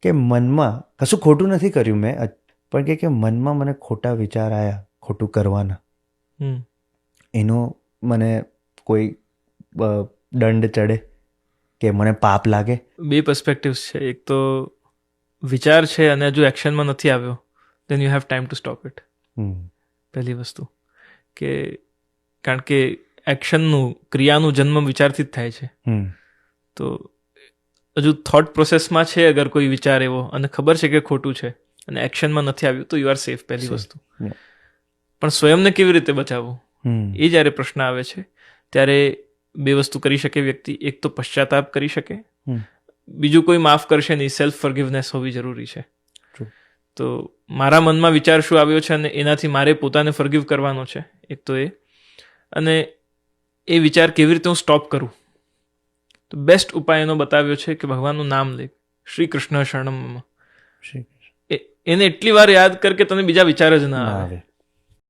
કે મનમાં કશું ખોટું નથી કર્યું મેં, પણ કે મનમાં મને ખોટા વિચાર આવ્યા ખોટું કરવાના, એનો મને કોઈ દંડ ચડે કે મને પાપ લાગે? બે પર્સપેક્ટિવ્સ છે. એક તો વિચાર છે અને હજુ એક્શનમાં નથી આવ્યો, then you have time to stop it. પહેલી વસ્તુ કે કારણ કે એક્શનનું, ક્રિયાનું જન્મ વિચારથી જ થાય છે. તો હજુ થોટ પ્રોસેસમાં છે અગર કોઈ વિચાર એવો અને ખબર છે કે ખોટું છે અને એક્શનમાં નથી આવ્યું, તો યુ આર સેફ, પહેલી વસ્તુ. પણ સ્વયંને કેવી રીતે બચાવવું, એ જ્યારે પ્રશ્ન આવે છે ત્યારે બે વસ્તુ કરી શકે વ્યક્તિ. એક તો પશ્ચાતાપ કરી શકે, બીજું કોઈ માફ કરશે નહીં, સેલ્ફ ફોરગિવનેસ હોવી જરૂરી છે. તો મારા મનમાં વિચાર શું આવ્યો છે અને એનાથી મારે પોતાને ફોરગિવ કરવાનો છે, એક તો એ. અને એ વિચાર કેવી રીતે હું સ્ટોપ કરું, તો બેસ્ટ ઉપાય એનો બતાવ્યો છે કે ભગવાનનું નામ લે, શ્રી કૃષ્ણ શરણમ. એને એટલી વાર યાદ કર કે તને બીજા વિચાર જ ના આવે.